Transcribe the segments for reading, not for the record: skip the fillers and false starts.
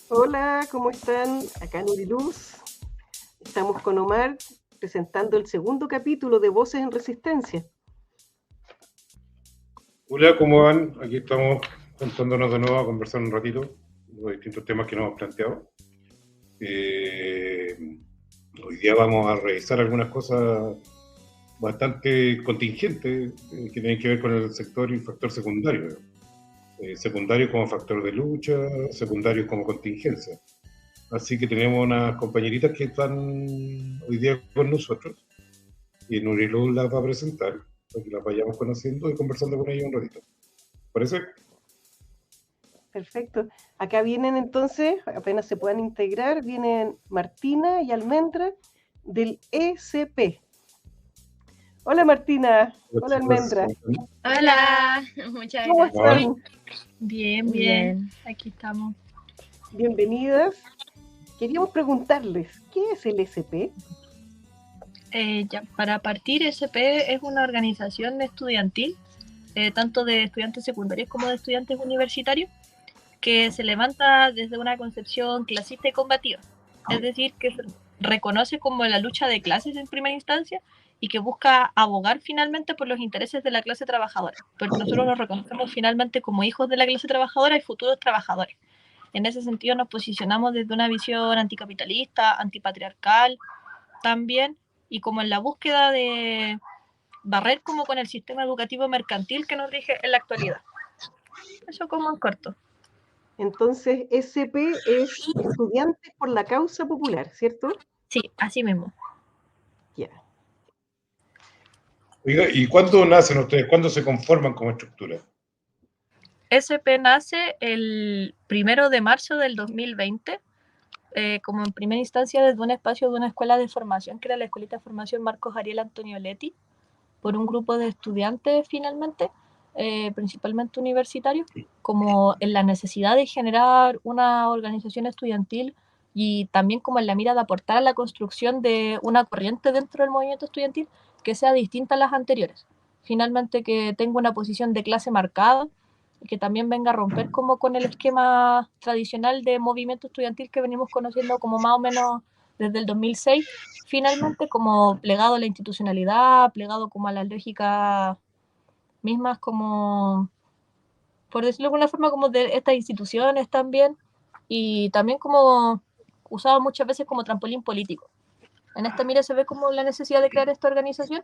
Hola, ¿cómo están? Acá en Uriluz. Estamos con Omar presentando el segundo capítulo de Voces en Resistencia. Hola, ¿cómo van? Aquí estamos juntándonos de nuevo a conversar un ratito de los distintos temas que nos hemos planteado. Eh, Hoy día vamos a revisar algunas cosas bastante contingentes que tienen que ver con el sector y factor secundario. Secundario como factor de lucha, secundario como contingencia. Así que tenemos unas compañeritas que están hoy día con nosotros y Nurilú las va a presentar para que las vayamos conociendo y conversando con ellas un ratito. ¿Parece? Perfecto. Acá vienen entonces, apenas se puedan integrar, vienen Martina y Almendra del ECP. Hola Martina, Las hola chicas, Almendra, ¿cómo están? Hola, muchas ¿cómo ¿Cómo van? gracias. están? Bien, bien, Bien. aquí estamos. Bienvenidas. Queríamos preguntarles, ¿qué es el ECP? Ya, para partir, SP es una organización estudiantil, tanto de estudiantes secundarios como de estudiantes universitarios, que se levanta desde una concepción clasista y combativa. Es decir, que se reconoce como la lucha de clases en primera instancia y que busca abogar finalmente por los intereses de la clase trabajadora. Porque nosotros nos reconocemos finalmente como hijos de la clase trabajadora y futuros trabajadores. En ese sentido nos posicionamos desde una visión anticapitalista, antipatriarcal también, y como en la búsqueda de barrer como con el sistema educativo mercantil que nos rige en la actualidad. Eso como en corto. Entonces, ECP es Estudiantes por la Causa Popular, ¿cierto? Sí, así mismo. Ya. Oiga, ¿y cuándo nacen ustedes? ¿Cuándo se conforman como estructura? SP nace el 1 de marzo del 2020, como en primera instancia desde un espacio de una escuela de formación, que era la Escuelita de Formación Marcos Ariel Antonioletti, por un grupo de estudiantes finalmente, principalmente universitarios, como en la necesidad de generar una organización estudiantil y también como en la mira de aportar a la construcción de una corriente dentro del movimiento estudiantil que sea distinta a las anteriores. Finalmente que tenga una posición de clase marcada y que también venga a romper como con el esquema tradicional de movimiento estudiantil que venimos conociendo como más o menos desde el 2006, finalmente como plegado a la institucionalidad, plegado como a las lógicas mismas como, por decirlo de alguna forma, como de estas instituciones también, y también como usado muchas veces como trampolín político. En esta mira se ve como la necesidad de crear esta organización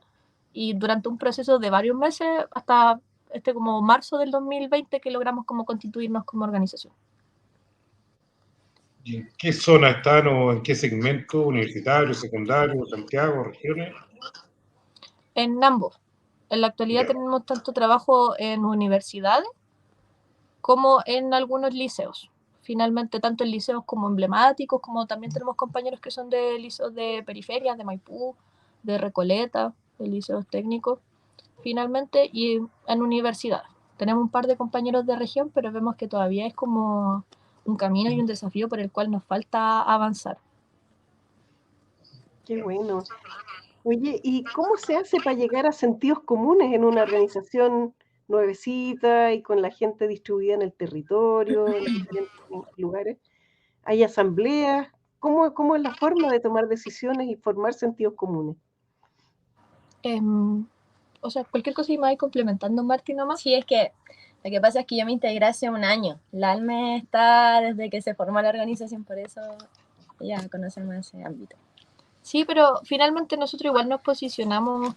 y durante un proceso de varios meses hasta como marzo del 2020 que logramos como constituirnos como organización. ¿Y en qué zona están o en qué segmento? ¿Universitario, secundario, Santiago, regiones? En ambos. En la actualidad Ya. tenemos tanto trabajo en universidades como en algunos liceos. Finalmente, tanto en liceos como emblemáticos, como también tenemos compañeros que son de liceos de periferias, de Maipú, de Recoleta, de liceos técnicos, finalmente, y en universidades. Tenemos un par de compañeros de región, pero vemos que todavía es como un camino y un desafío por el cual nos falta avanzar. Qué bueno. Oye, ¿y cómo se hace para llegar a sentidos comunes en una organización nuevecita y con la gente distribuida en el territorio, en diferentes lugares? ¿Hay asambleas? ¿Cómo es la forma de tomar decisiones y formar sentidos comunes? Eh, o sea, cualquier cosa y me voy complementando, Martín, nomás. Sí, es que lo que pasa es que yo me integré hace un año. La ALME está desde que se formó la organización, por eso ya conocemos ese ámbito. Sí, pero finalmente nosotros igual nos posicionamos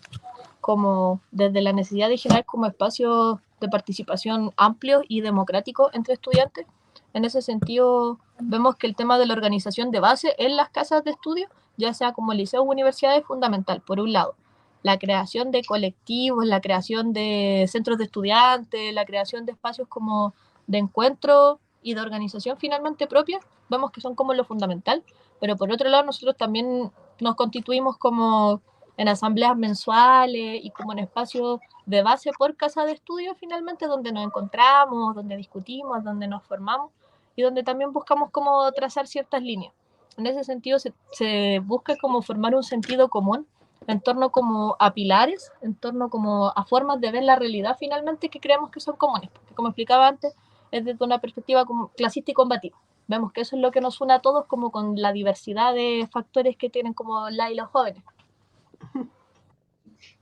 como desde la necesidad de generar como espacios de participación amplios y democráticos entre estudiantes. En ese sentido, vemos que el tema de la organización de base en las casas de estudio, ya sea como liceo o universidad, es fundamental. Por un lado, la creación de colectivos, la creación de centros de estudiantes, la creación de espacios como de encuentro y de organización finalmente propia, vemos que son como lo fundamental. Pero por otro lado, nosotros también nos constituimos como en asambleas mensuales y como en espacios de base por casa de estudio finalmente, donde nos encontramos, donde discutimos, donde nos formamos y donde también buscamos como trazar ciertas líneas. En ese sentido se busca como formar un sentido común en torno como a pilares, en torno como a formas de ver la realidad finalmente que creemos que son comunes, porque como explicaba antes, es desde una perspectiva como clasista y combativa. vemos que eso es lo que nos une a todos, como con la diversidad de factores que tienen como la y los jóvenes.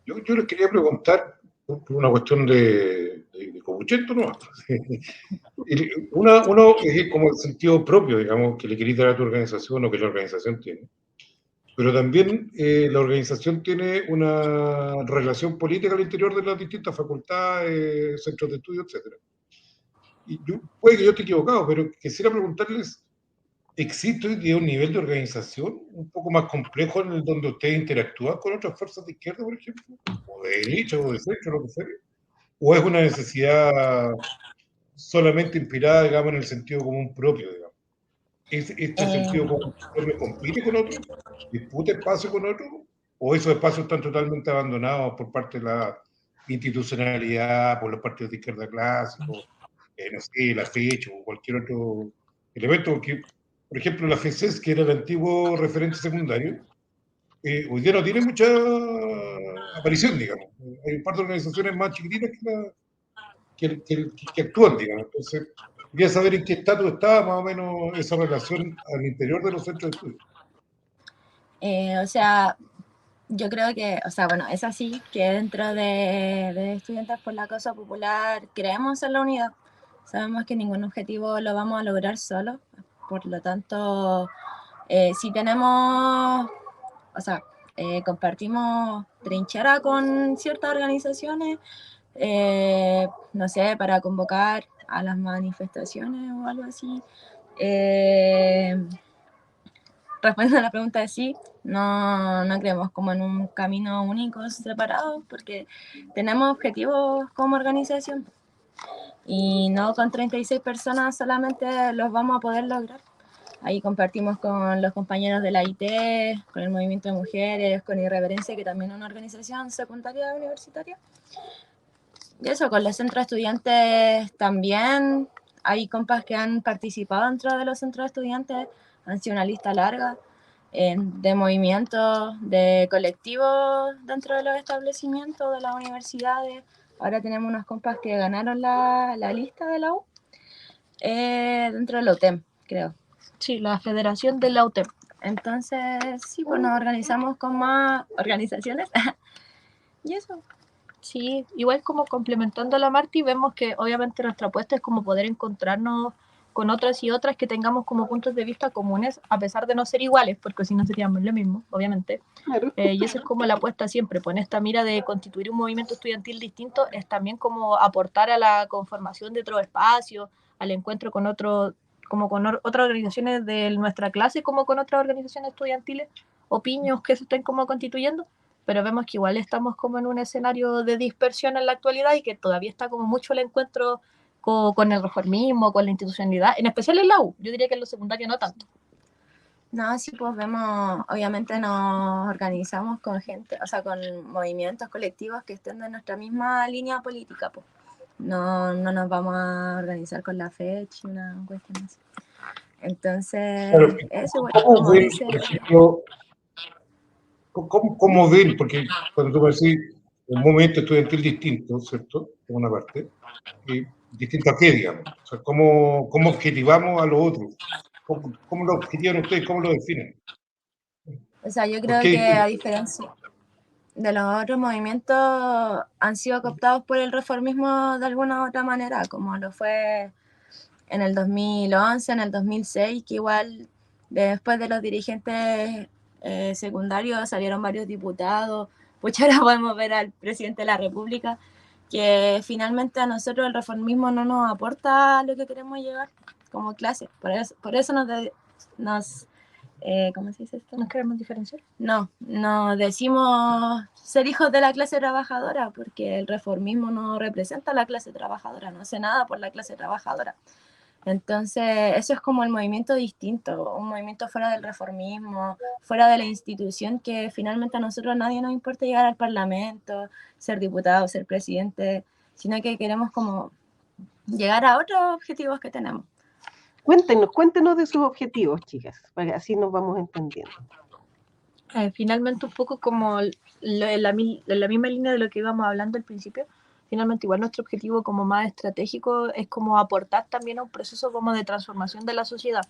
Yo les quería preguntar por una cuestión de copuchento, ¿no? Uno es como el sentido propio, digamos, que le querés dar a tu organización o que la organización tiene. Pero también la organización tiene una relación política al interior de las distintas facultades, centros de estudio, etc. Y puede que yo esté equivocado, pero quisiera preguntarles, ¿existe hoy día un nivel de organización un poco más complejo en el donde ustedes interactúan con otras fuerzas de izquierda, por ejemplo? O de derecha, o de centro, lo que sea. ¿O es una necesidad solamente inspirada, digamos, en el sentido común propio, digamos? ¿Este sentido común propio compite con otros? ¿Disputa espacio con otros? ¿O esos espacios están totalmente abandonados por parte de la institucionalidad, por los partidos de izquierda clásicos, no sé, la fecha o cualquier otro elemento? Porque, por ejemplo, la FECES, que era el antiguo referente secundario, hoy día no tiene mucha aparición, digamos. Hay un par de organizaciones más chiquititas que actúan, digamos. Entonces, quería saber en qué estatus está más o menos esa relación al interior de los centros de estudio. O sea, yo creo que, o sea, bueno, es así, que dentro de Estudiantes por la Causa Popular creemos en la unidad. Sabemos que ningún objetivo lo vamos a lograr solo, por lo tanto, si tenemos, o sea, compartimos trinchera con ciertas organizaciones, no sé, para convocar a las manifestaciones o algo así. Respondiendo a la pregunta de sí, no creemos como en un camino único, separado, porque tenemos objetivos como organización y no con 36 personas solamente los vamos a poder lograr. Ahí compartimos con los compañeros de la IT, con el Movimiento de Mujeres, con Irreverencia, que también es una organización secundaria universitaria. Y eso, con los centros de estudiantes también. Hay compas que han participado dentro de los centros de estudiantes, han sido una lista larga de movimientos, de colectivos dentro de los establecimientos de las universidades. Ahora tenemos unos compas que ganaron la lista de la U dentro de la UTEM, creo. Sí, la Federación de la UTEM. Entonces, sí, pues nos organizamos con más organizaciones. Y eso. Sí, igual como complementando a la Marti, vemos que obviamente nuestra apuesta es como poder encontrarnos con otras y otras que tengamos como puntos de vista comunes, a pesar de no ser iguales, porque si no seríamos lo mismo, obviamente. Claro. Y esa es como la apuesta siempre, pues en esta mira de constituir un movimiento estudiantil distinto, es también como aportar a la conformación de otro espacio, al encuentro con otro, como con otras organizaciones de nuestra clase, como con otras organizaciones estudiantiles, o piños que se estén como constituyendo, pero vemos que igual estamos como en un escenario de dispersión en la actualidad y que todavía está como mucho el encuentro con el reformismo, con la institucionalidad, en especial en la U. Yo diría que en lo secundario no tanto. No, sí, pues vemos, obviamente nos organizamos con gente, o sea, con movimientos colectivos que estén de nuestra misma línea política, pues. No nos vamos a organizar con la fecha, una cuestión así. Entonces, Claro, eso, bueno, ¿cómo como ven, dice... por ejemplo, cómo ven? Porque cuando tú me decís un movimiento estudiantil distinto, ¿cierto? Por una parte, distinto a qué, digamos. O sea, ¿cómo objetivamos a los otros? ¿Cómo lo objetivan ustedes? ¿Cómo lo definen? O sea, yo ¿Por creo qué que distinto? a diferencia de los otros movimientos han sido cooptados por el reformismo de alguna u otra manera, como lo fue en el 2011, en el 2006, que igual después de los dirigentes secundarios salieron varios diputados. Pues ahora podemos ver al presidente de la República, que finalmente a nosotros el reformismo no nos aporta lo que queremos llegar como clase. Por eso nos ¿cómo se dice esto? ¿Nos queremos diferenciar? No decimos ser hijos de la clase trabajadora, porque el reformismo no representa a la clase trabajadora, no hace nada por la clase trabajadora. Entonces, eso es como el movimiento distinto, un movimiento fuera del reformismo, fuera de la institución, que finalmente a nosotros nadie nos importa llegar al Parlamento, ser diputado, ser presidente, sino que queremos como llegar a otros objetivos que tenemos. Cuéntenos de sus objetivos, chicas, para que así nos vamos entendiendo. Finalmente, un poco como en la misma línea de lo que íbamos hablando al principio, finalmente igual nuestro objetivo como más estratégico es como aportar también a un proceso como de transformación de la sociedad.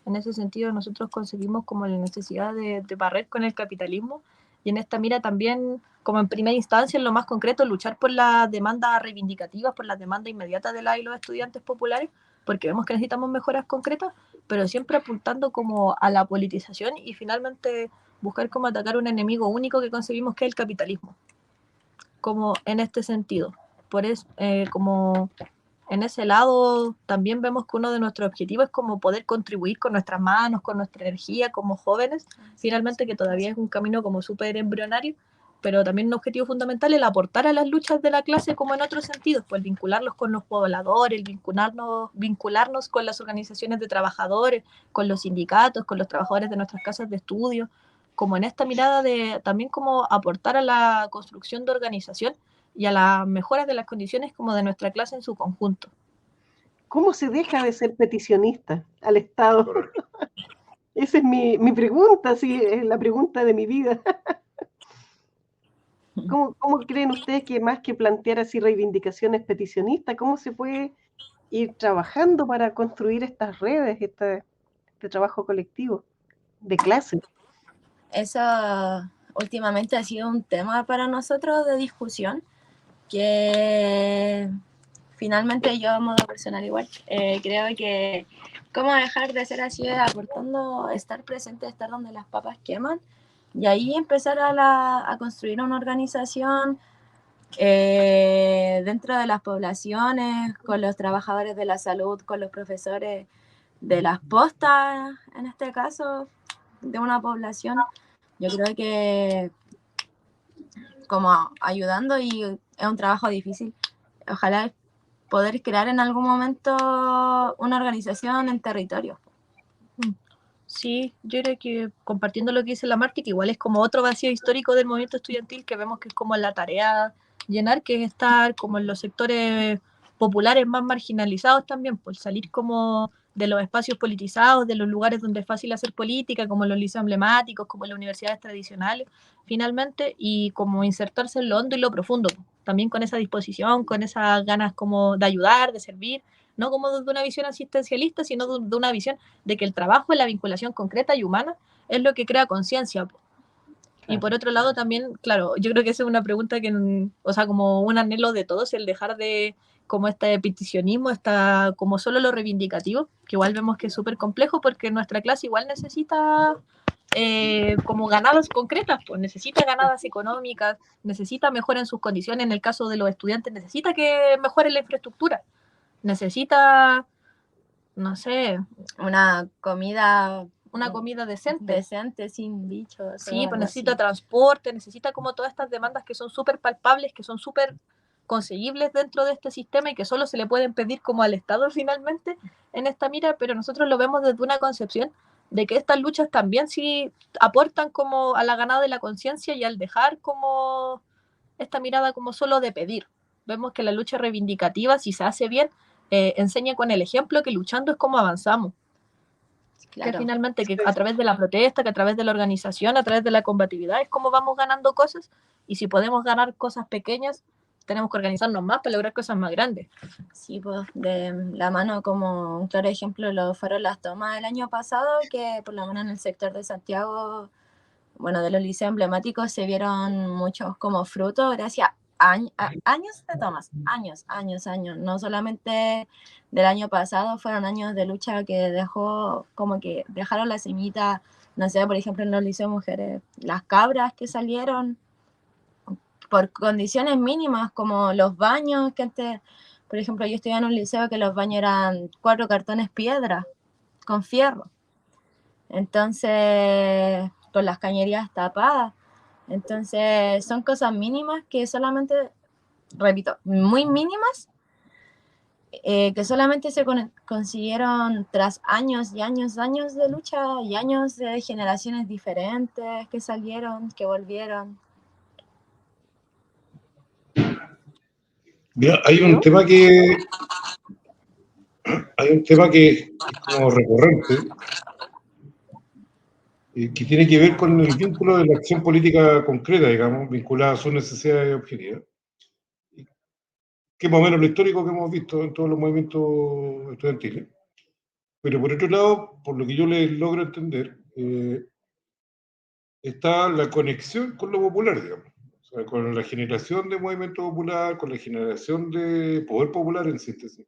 En ese sentido nosotros conseguimos como la necesidad de barrer con el capitalismo y en esta mira también como en primera instancia en lo más concreto luchar por las demandas reivindicativas, por las demandas inmediatas de las y los estudiantes populares, porque vemos que necesitamos mejoras concretas, pero siempre apuntando como a la politización y finalmente buscar cómo atacar un enemigo único que concebimos que es el capitalismo, como en este sentido. Por eso, como en ese lado, también vemos que uno de nuestros objetivos es como poder contribuir con nuestras manos, con nuestra energía, como jóvenes, finalmente que todavía es un camino como súper embrionario, pero también un objetivo fundamental es el aportar a las luchas de la clase como en otros sentidos, pues vincularlos con los pobladores, vincularnos con las organizaciones de trabajadores, con los sindicatos, con los trabajadores de nuestras casas de estudio, como en esta mirada de también como aportar a la construcción de organización y a las mejoras de las condiciones como de nuestra clase en su conjunto. ¿Cómo se deja de ser peticionista al Estado? Correcto. Esa es mi pregunta, sí, es la pregunta de mi vida. ¿Cómo creen ustedes que más que plantear así reivindicaciones peticionistas, cómo se puede ir trabajando para construir estas redes, este trabajo colectivo de clase? Eso últimamente ha sido un tema para nosotros de discusión, que finalmente yo a modo personal igual, creo que cómo dejar de ser así, aportando, estar presente, estar donde las papas queman, y ahí empezar a construir una organización dentro de las poblaciones, con los trabajadores de la salud, con los profesores de las postas, en este caso, de una población. Yo creo que como ayudando, y es un trabajo difícil, ojalá poder crear en algún momento una organización en territorio. Sí, yo creo que compartiendo lo que dice la Marti, que igual es como otro vacío histórico del movimiento estudiantil que vemos que es como la tarea llenar, que es estar como en los sectores populares más marginalizados también, por salir como de los espacios politizados, de los lugares donde es fácil hacer política, como los liceos emblemáticos, como las universidades tradicionales, finalmente, y como insertarse en lo hondo y lo profundo, también con esa disposición, con esas ganas como de ayudar, de servir, no como de una visión asistencialista, sino de una visión de que el trabajo en la vinculación concreta y humana es lo que crea conciencia. Y por otro lado también, claro, yo creo que esa es una pregunta que, o sea, como un anhelo de todos, el dejar de como este peticionismo, está como solo lo reivindicativo, que igual vemos que es súper complejo porque nuestra clase igual necesita como ganadas concretas, pues necesita ganadas económicas, necesita mejora en sus condiciones, en el caso de los estudiantes necesita que mejore la infraestructura, necesita, no sé, una comida decente, sin bichos. Sí, pues necesita transporte, necesita como todas estas demandas que son súper palpables, que son súper conseguibles dentro de este sistema y que solo se le pueden pedir como al Estado finalmente en esta mira, pero nosotros lo vemos desde una concepción de que estas luchas también sí aportan como a la ganada de la conciencia y al dejar como esta mirada como solo de pedir. Vemos que la lucha reivindicativa, si se hace bien, enseña con el ejemplo que luchando es como avanzamos. Claro. Que finalmente que a través de la protesta, que a través de la organización, a través de la combatividad es como vamos ganando cosas, y si podemos ganar cosas pequeñas, tenemos que organizarnos más para lograr cosas más grandes. Sí, pues de la mano, como un claro ejemplo lo fueron las tomas del año pasado, que por lo menos en el sector de Santiago, bueno, de los liceos emblemáticos se vieron muchos como frutos gracias a años de tomas, años, no solamente del año pasado, fueron años de lucha que dejó, como que dejaron la semillita, no sé, por ejemplo en los liceos mujeres, las cabras que salieron por condiciones mínimas, como los baños, que antes, por ejemplo, yo estudiaba en un liceo que los baños eran 4 cartones piedra, con fierro. Entonces, con las cañerías tapadas. Entonces, son cosas mínimas que solamente, repito, muy mínimas, que solamente se consiguieron tras años y años de lucha y años de generaciones diferentes que salieron, que volvieron. Mira, hay un tema que es como recurrente, que tiene que ver con el vínculo de la acción política concreta, digamos, vinculada a sus necesidades objetivas. que es más o menos lo histórico que hemos visto en todos los movimientos estudiantiles. Pero por otro lado, por lo que yo les logro entender, está la conexión con lo popular, digamos. O sea, con la generación de movimiento popular, con la generación de poder popular en síntesis.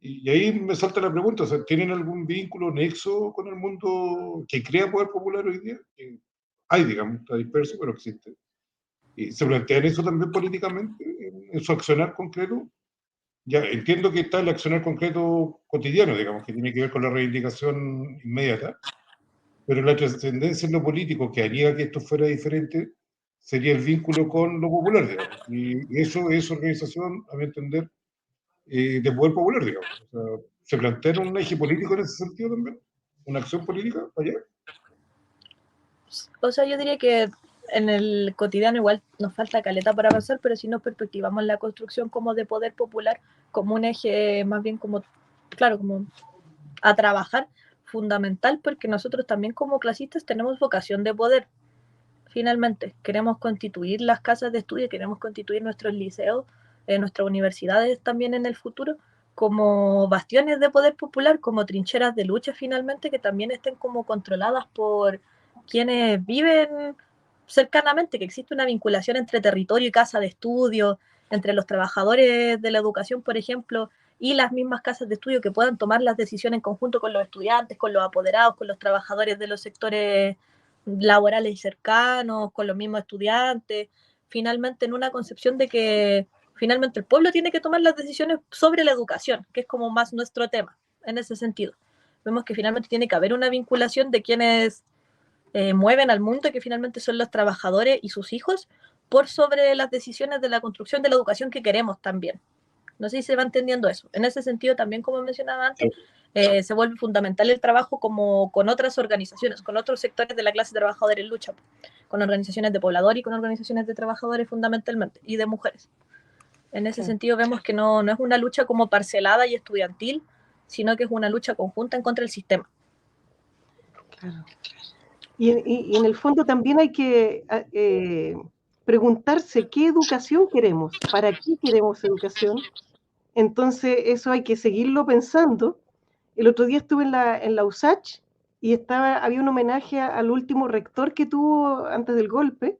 Y ahí me salta la pregunta, o sea, ¿tienen algún vínculo, nexo con el mundo que crea poder popular hoy día? Hay, digamos, está disperso, pero existe. ¿Y se plantean eso también políticamente, en su accionar concreto? Ya entiendo que está el accionar concreto cotidiano, digamos, que tiene que ver con la reivindicación inmediata, pero la trascendencia en lo político que haría que esto fuera diferente sería el vínculo con lo popular, digamos. Y eso es organización, a mi entender, de poder popular, digamos. O sea, ¿se plantea un eje político en ese sentido también? ¿Una acción política allá? O sea, yo diría que en el cotidiano igual nos falta caleta para avanzar, pero si nos perspectivamos la construcción como de poder popular, como un eje más bien como, claro, como a trabajar fundamental, porque nosotros también como clasistas tenemos vocación de poder. Finalmente, queremos constituir las casas de estudio, queremos constituir nuestros liceos, nuestras universidades también en el futuro, como bastiones de poder popular, como trincheras de lucha finalmente, que también estén como controladas por quienes viven cercanamente, que existe una vinculación entre territorio y casa de estudio, entre los trabajadores de la educación, por ejemplo, y las mismas casas de estudio que puedan tomar las decisiones en conjunto con los estudiantes, con los apoderados, con los trabajadores de los sectores laborales cercanos, con los mismos estudiantes, finalmente en una concepción de que finalmente el pueblo tiene que tomar las decisiones sobre la educación, que es como más nuestro tema en ese sentido. Vemos que finalmente tiene que haber una vinculación de quienes mueven al mundo, que finalmente son los trabajadores y sus hijos, por sobre las decisiones de la construcción de la educación que queremos también. No sé si se va entendiendo eso. En ese sentido, también, como mencionaba antes, se vuelve fundamental el trabajo como con otras organizaciones, con otros sectores de la clase trabajadora en lucha, con organizaciones de pobladores y con organizaciones de trabajadores fundamentalmente, y de mujeres. En ese sentido vemos que no es una lucha como parcelada y estudiantil, sino que es una lucha conjunta en contra del sistema. Claro. Y en el fondo también hay que preguntarse qué educación queremos, para qué queremos educación. Entonces eso hay que seguirlo pensando. El otro día estuve en la USACH y había un homenaje al último rector que tuvo antes del golpe,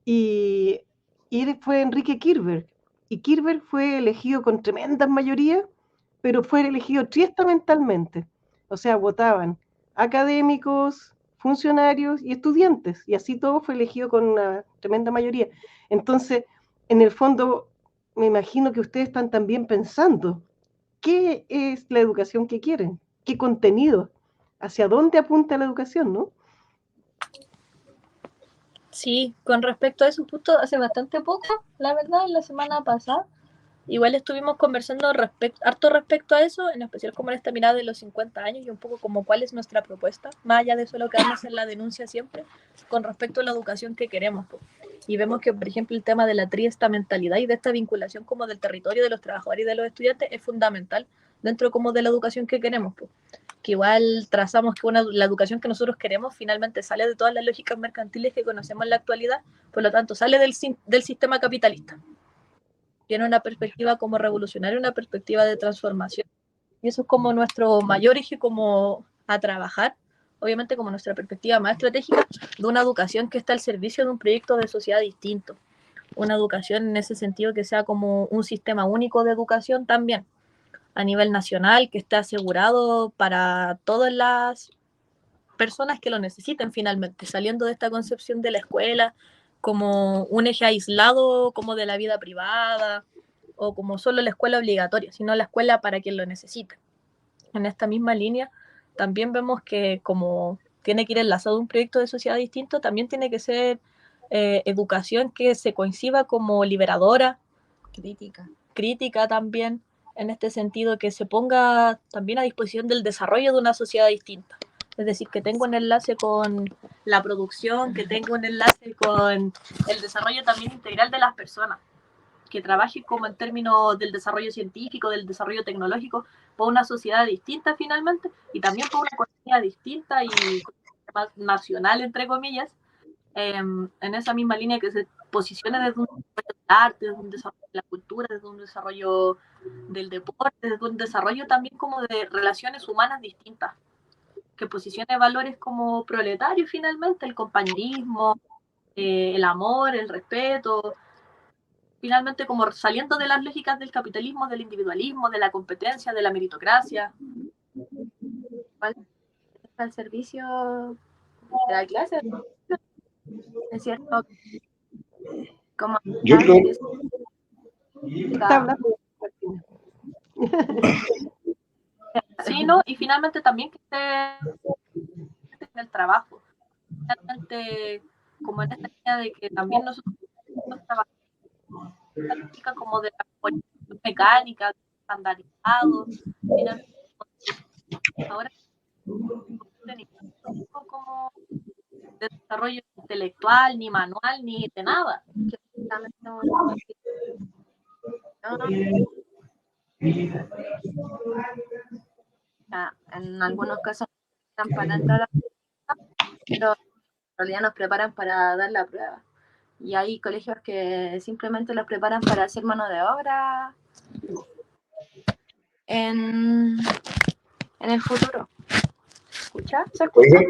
y él fue Enrique Kirchberg. Y Kirchberg fue elegido con tremendas mayorías, pero fue elegido triestamentalmente. O sea, votaban académicos, funcionarios y estudiantes, y así todo fue elegido con una tremenda mayoría. Entonces, en el fondo, me imagino que ustedes están también pensando, ¿qué es la educación que quieren? ¿Qué contenido? ¿Hacia dónde apunta la educación, no? Sí, con respecto a eso, justo hace bastante poco, la verdad, la semana pasada, igual estuvimos conversando harto respecto a eso, en especial como en esta mirada de los 50 años y un poco como cuál es nuestra propuesta, más allá de solo quedarnos en la denuncia siempre, con respecto a la educación que queremos. Y vemos que, por ejemplo, el tema de la triestamentalidad y de esta vinculación como del territorio de los trabajadores y de los estudiantes es fundamental dentro como de la educación que queremos. Que igual trazamos que la educación que nosotros queremos finalmente sale de todas las lógicas mercantiles que conocemos en la actualidad, por lo tanto sale del sistema capitalista. Tiene una perspectiva como revolucionaria, una perspectiva de transformación. Y eso es como nuestro mayor eje como a trabajar, obviamente como nuestra perspectiva más estratégica de una educación que está al servicio de un proyecto de sociedad distinto. Una educación en ese sentido que sea como un sistema único de educación también, a nivel nacional, que esté asegurado para todas las personas que lo necesiten finalmente, saliendo de esta concepción de la escuela como un eje aislado como de la vida privada o como solo la escuela obligatoria, sino la escuela para quien lo necesite. En esta misma línea también vemos que como tiene que ir enlazado un proyecto de sociedad distinto, también tiene que ser educación que se conciba como liberadora, crítica también, en este sentido, que se ponga también a disposición del desarrollo de una sociedad distinta. Es decir, que tenga un enlace con la producción, que tenga un enlace con el desarrollo también integral de las personas, que trabaje como en términos del desarrollo científico, del desarrollo tecnológico, por una sociedad distinta finalmente, y también por una economía distinta y más nacional, entre comillas, en esa misma línea que se posicione desde un arte, desde un desarrollo de la cultura, desde un desarrollo del deporte, desde un desarrollo también como de relaciones humanas distintas, que posicione valores como proletarios finalmente, el compañerismo, el amor, el respeto, finalmente como saliendo de las lógicas del capitalismo, del individualismo, de la competencia, de la meritocracia. Al servicio de la clase, es cierto, como Yo creo, Está hablando Martina. sí, ¿no? Y finalmente también que esté en el trabajo. Finalmente, como en esta idea de que también nosotros trabajamos como de la mecánica, estandarizado, finalmente, ahora como de desarrollo intelectual, ni manual, ni de nada. En algunos casos están para entrar a la, pero en realidad nos preparan para dar la prueba. Y hay colegios que simplemente los preparan para hacer mano de obra en el futuro. ¿Escucha? ¿Se escucha?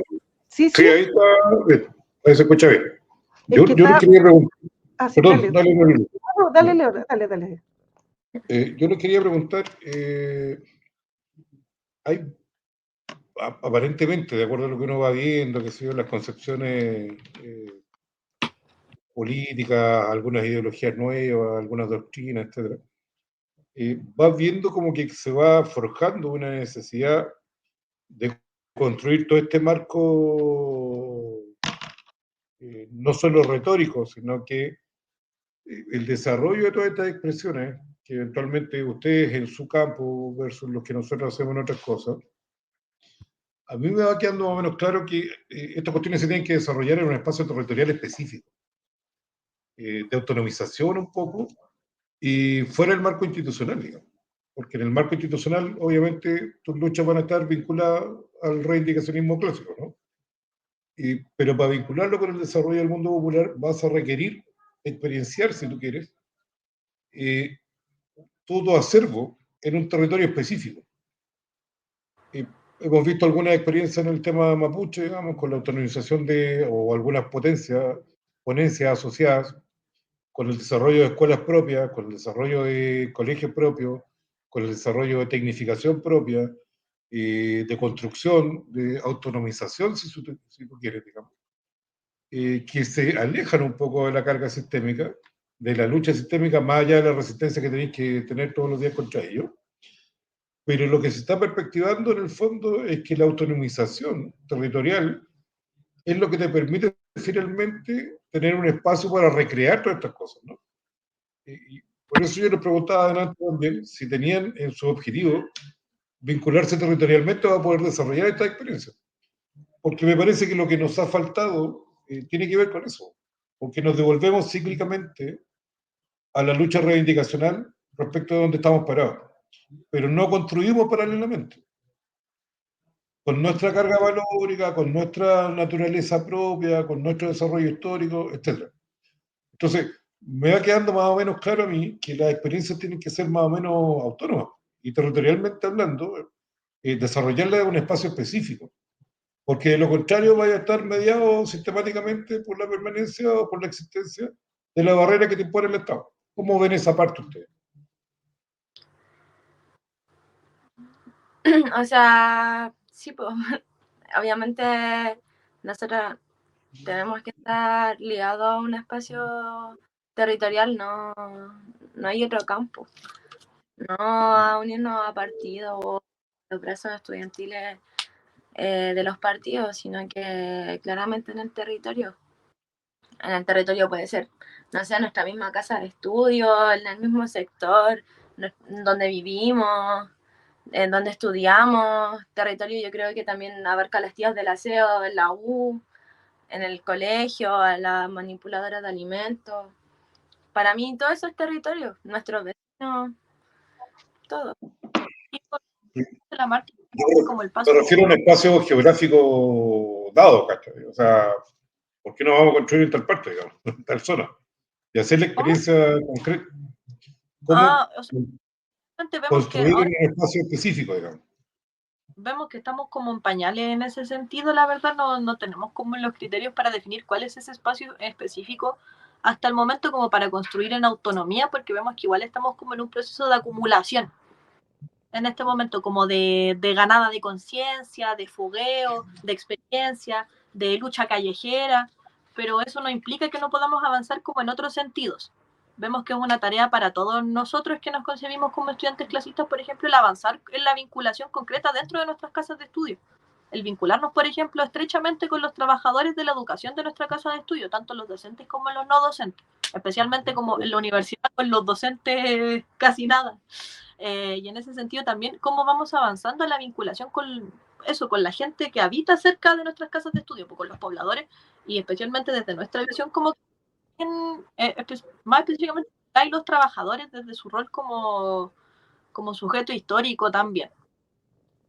Sí, sí, ahí está bien, ahí se escucha bien. Es Yo que les quería preguntar, sí, perdón, dale. No, dale, Leora, dale. Yo les quería preguntar, hay aparentemente, de acuerdo a lo que uno va viendo, que son las concepciones políticas, algunas ideologías nuevas, algunas doctrinas, etcétera, vas viendo como que se va forjando una necesidad de construir todo este marco, no solo retórico, sino que el desarrollo de todas estas expresiones, que eventualmente ustedes en su campo versus los que nosotros hacemos en otras cosas, a mí me va quedando más o menos claro que estas cuestiones se tienen que desarrollar en un espacio territorial específico, de autonomización un poco, y fuera del marco institucional, digamos. Porque en el marco institucional, obviamente, tus luchas van a estar vinculadas al reivindicacionismo clásico, ¿no? Pero para vincularlo con el desarrollo del mundo popular vas a requerir experienciar, si tú quieres, todo acervo en un territorio específico. Hemos visto algunas experiencias en el tema mapuche, digamos, con la autonomización o algunas ponencias asociadas, con el desarrollo de escuelas propias, con el desarrollo de colegios propios, con el desarrollo de tecnificación propia, de construcción, de autonomización, si tú quieres, digamos, que se alejan un poco de la carga sistémica, de la lucha sistémica, más allá de la resistencia que tenéis que tener todos los días contra ellos. Pero lo que se está perspectivando en el fondo es que la autonomización territorial es lo que te permite finalmente tener un espacio para recrear todas estas cosas, ¿no? Y por eso yo les preguntaba adelante también si tenían en su objetivo vincularse territorialmente para poder desarrollar esta experiencia. Porque me parece que lo que nos ha faltado tiene que ver con eso, porque nos devolvemos cíclicamente a la lucha reivindicacional respecto de donde estamos parados, pero no construimos paralelamente, con nuestra carga valórica, con nuestra naturaleza propia, con nuestro desarrollo histórico, etc. Entonces, me va quedando más o menos claro a mí que las experiencias tienen que ser más o menos autónomas y territorialmente hablando, desarrollarlas en un espacio específico, porque de lo contrario vaya a estar mediado sistemáticamente por la permanencia o por la existencia de la barrera que te impone el Estado. ¿Cómo ven esa parte ustedes? O sea, sí, pues, obviamente nosotros tenemos que estar ligados a un espacio territorial, no hay otro campo, no a unirnos a partidos o los brazos estudiantiles de los partidos, sino que claramente en el territorio. En el territorio puede ser, no sé, nuestra misma casa de estudio, en el mismo sector donde vivimos, en donde estudiamos. Territorio yo creo que también abarca las tías del aseo en la U, en el colegio, a las manipuladoras de alimentos. Para mí todo eso es territorio, nuestros vecinos, todo. La marca como el paso. Me refiero a un espacio geográfico dado, ¿cachai? O sea, ¿por qué no vamos a construir en tal parte, digamos, en tal zona? y hacer la experiencia concreta. ¿Cómo O sea, vemos que construir ahora en un espacio específico, digamos? vemos que estamos como en pañales en ese sentido, la verdad no tenemos como los criterios para definir cuál es ese espacio específico hasta el momento como para construir en autonomía, porque vemos que igual estamos como en un proceso de acumulación en este momento, como de ganada de conciencia, de fogueo, de experiencia, de lucha callejera, pero eso no implica que no podamos avanzar como en otros sentidos. Vemos que es una tarea para todos nosotros que nos concebimos como estudiantes clasistas, por ejemplo, el avanzar en la vinculación concreta dentro de nuestras casas de estudio. El vincularnos, por ejemplo, estrechamente con los trabajadores de la educación de nuestra casa de estudio, tanto los docentes como los no docentes, especialmente como en la universidad con los docentes casi nada. Y en ese sentido también, cómo vamos avanzando en la vinculación con eso, con la gente que habita cerca de nuestras casas de estudio, pues con los pobladores, y especialmente desde nuestra visión como más específicamente hay los trabajadores desde su rol como sujeto histórico también.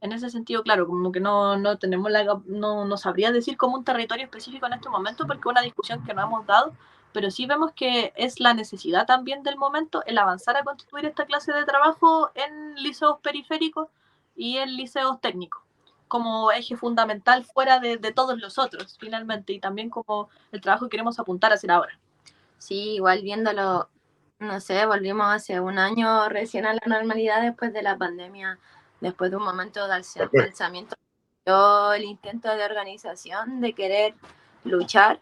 En ese sentido, claro, como que no tenemos no sabría decir como un territorio específico en este momento porque es una discusión que no hemos dado, pero sí vemos que es la necesidad también del momento el avanzar a constituir esta clase de trabajo en liceos periféricos y en liceos técnicos como eje fundamental fuera de todos los otros, finalmente, y también como el trabajo que queremos apuntar a hacer ahora. Sí, igual viéndolo, no sé, volvimos hace un año recién a la normalidad después de la pandemia, después de un momento de alzamiento, el intento de organización, de querer luchar,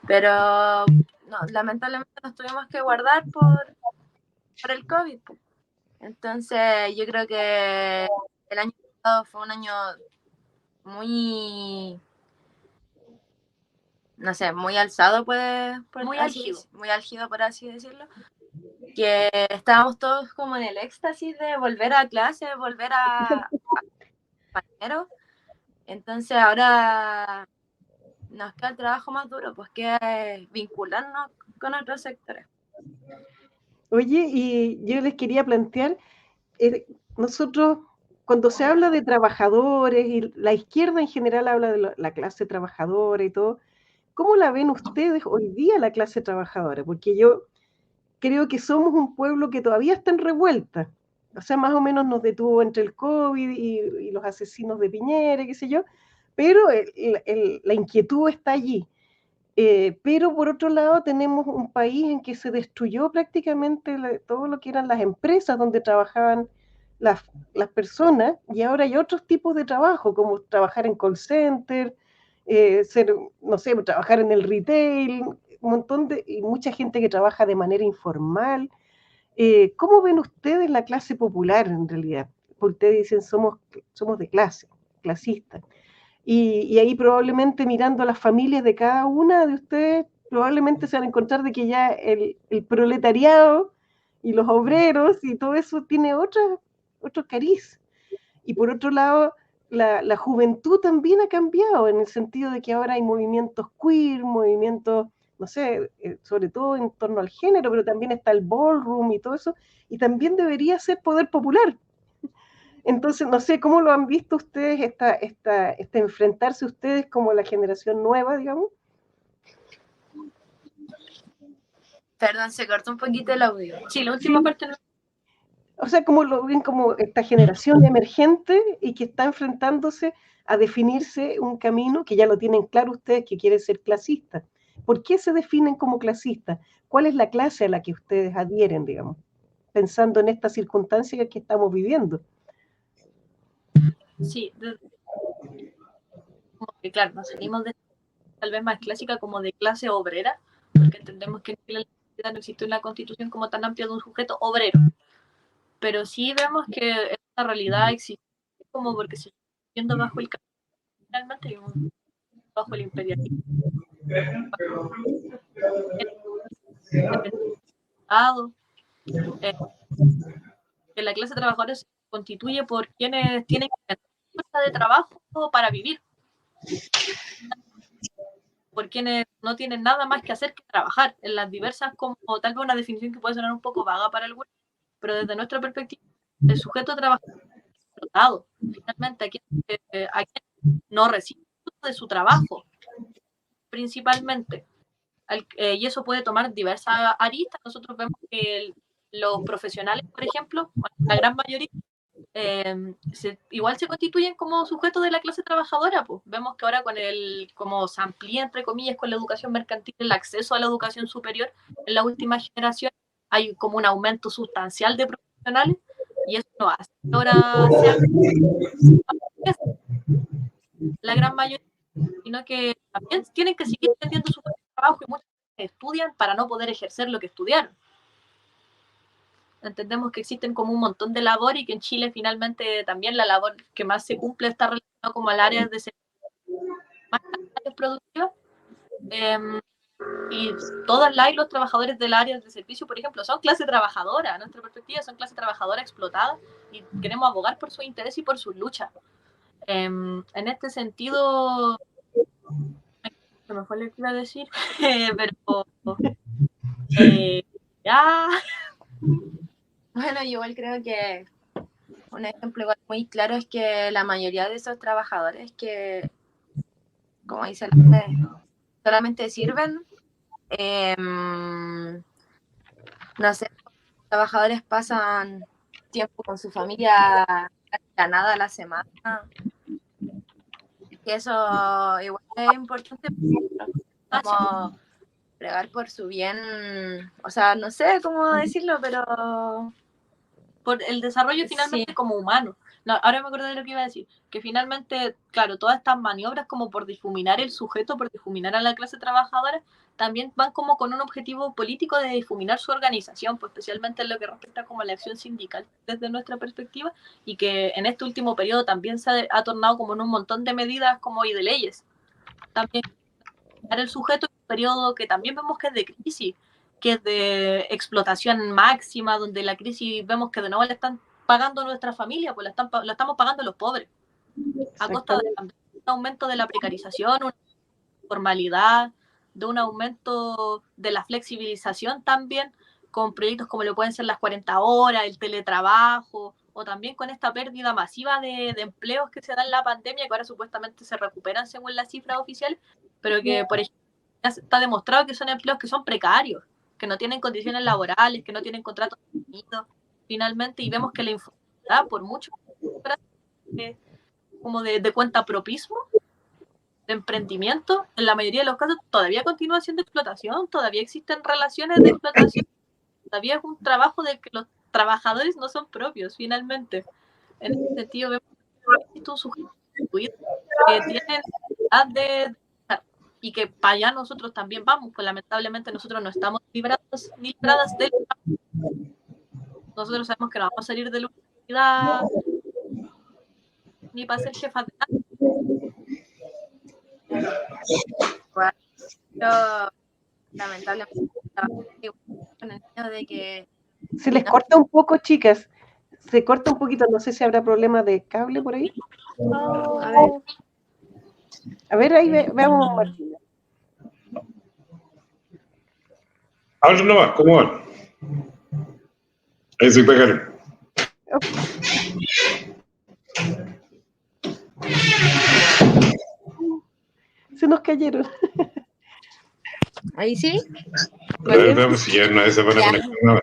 pero no, lamentablemente nos tuvimos que guardar por el COVID. Entonces yo creo que el año pasado fue un año muy, no sé, muy alzado, muy álgido, por así decirlo, que estábamos todos como en el éxtasis de volver a clase, volver a compañeros. Entonces ahora nos queda el trabajo más duro, pues que es vincularnos con otros sectores. Oye, y yo les quería plantear, nosotros, cuando se habla de trabajadores, y la izquierda en general habla de la clase trabajadora y todo, ¿cómo la ven ustedes hoy día la clase trabajadora? Porque yo creo que somos un pueblo que todavía está en revuelta. O sea, más o menos nos detuvo entre el COVID y los asesinos de Piñera, qué sé yo, pero la inquietud está allí. Pero por otro lado tenemos un país en que se destruyó prácticamente todo lo que eran las empresas donde trabajaban las personas, y ahora hay otros tipos de trabajo, como trabajar en call center, no sé, trabajar en el retail, y mucha gente que trabaja de manera informal. ¿Cómo ven ustedes la clase popular en realidad? Porque ustedes dicen somos de clase, clasistas. Y ahí probablemente mirando a las familias de cada una de ustedes, probablemente se van a encontrar de que ya el proletariado y los obreros y todo eso tiene otro cariz. Y por otro lado, la juventud también ha cambiado en el sentido de que ahora hay movimientos queer, movimientos, no sé, sobre todo en torno al género, pero también está el ballroom y todo eso, y también debería ser poder popular. Entonces, no sé, ¿cómo lo han visto ustedes, este enfrentarse ustedes como la generación nueva, digamos? Perdón, se cortó un poquito el audio. Sí, la última parte no. O sea, ¿cómo lo ven como esta generación emergente y que está enfrentándose a definirse un camino que ya lo tienen claro ustedes, que quieren ser clasistas? ¿Por qué se definen como clasistas? ¿Cuál es la clase a la que ustedes adhieren, digamos, pensando en esta circunstancia que estamos viviendo? Sí, como que claro, nos salimos de tal vez más clásica como de clase obrera, porque entendemos que en la sociedad no existe una constitución como tan amplia de un sujeto obrero, pero sí vemos que esta realidad existe como porque se está viendo bajo el finalmente bajo el imperialismo, que la clase trabajadora se constituye por quienes tienen fuerza de trabajo para vivir, por quienes no tienen nada más que hacer que trabajar en las diversas, como tal vez una definición que puede sonar un poco vaga para algunos, pero desde nuestra perspectiva, el sujeto trabajador es explotado, finalmente a quien no recibe de su trabajo, principalmente. y eso puede tomar diversas aristas. Nosotros vemos que los profesionales, por ejemplo, la gran mayoría, igual se constituyen como sujetos de la clase trabajadora, pues. Vemos que ahora como se amplía, entre comillas, con la educación mercantil, el acceso a la educación superior en la última generación, hay como un aumento sustancial de profesionales, y eso no hace ahora sea la gran mayoría, sino que también tienen que seguir teniendo su trabajo, y muchos estudian para no poder ejercer lo que estudiaron. Entendemos que existen como un montón de labor, y que en Chile finalmente también la labor que más se cumple está relacionada como al área de más áreas productivas, y todas las y los trabajadores del área de servicio, por ejemplo, son clase trabajadora. A nuestra perspectiva son clase trabajadora explotada, y queremos abogar por su interés y por sus luchas. En este sentido, se me fue lo que iba a decir, pero ya. Bueno, yo igual creo que un ejemplo igual muy claro es que la mayoría de esos trabajadores que, como dice la gente, solamente sirven, no sé, los trabajadores pasan tiempo con su familia a nada a la semana, y eso igual es importante, como pregar por su bien, o sea, no sé cómo decirlo, pero por el desarrollo finalmente, sí, como humano. No, ahora me acuerdo de lo que iba a decir, que finalmente, claro, todas estas maniobras como por difuminar el sujeto, por difuminar a la clase trabajadora, también van como con un objetivo político de difuminar su organización, pues especialmente en lo que respecta como a la acción sindical desde nuestra perspectiva, y que en este último periodo también se ha tornado como en un montón de medidas como y de leyes. También el sujeto en un periodo que también vemos que es de crisis, que es de explotación máxima, donde la crisis vemos que de nuevo le están pagando a nuestra familia, pues la estamos pagando los pobres, a costa de un aumento de la precarización, una formalidad, de un aumento de la flexibilización también, con proyectos como lo pueden ser las 40 horas, el teletrabajo, o también con esta pérdida masiva de empleos que se da en la pandemia, que ahora supuestamente se recuperan según las cifras oficiales, pero que, por ejemplo, ya está demostrado que son empleos que son precarios, que no tienen condiciones laborales, que no tienen contratos definidos, finalmente, y vemos que la informalidad, por mucho como de cuenta propismo, de emprendimiento, en la mayoría de los casos todavía continúa siendo explotación, todavía existen relaciones de explotación, todavía es un trabajo del que los trabajadores no son propios, finalmente. En ese sentido, vemos que estos sujetos que tienen de y que para allá nosotros también vamos, pues lamentablemente nosotros no estamos libradas del trabajo. Nosotros sabemos que no vamos a salir de la universidad ni para ser jefas de nada. Pero lamentablemente con el hecho de que se les corta un poco, chicas. Se corta un poquito, no sé si habrá problema de cable por ahí. A ver ahí veamos, Martina. Habla nomás, ¿cómo van? Ahí se pegaron. Se nos cayeron. ¿Ahí sí? Veamos si ya nadie se van a conectar nada.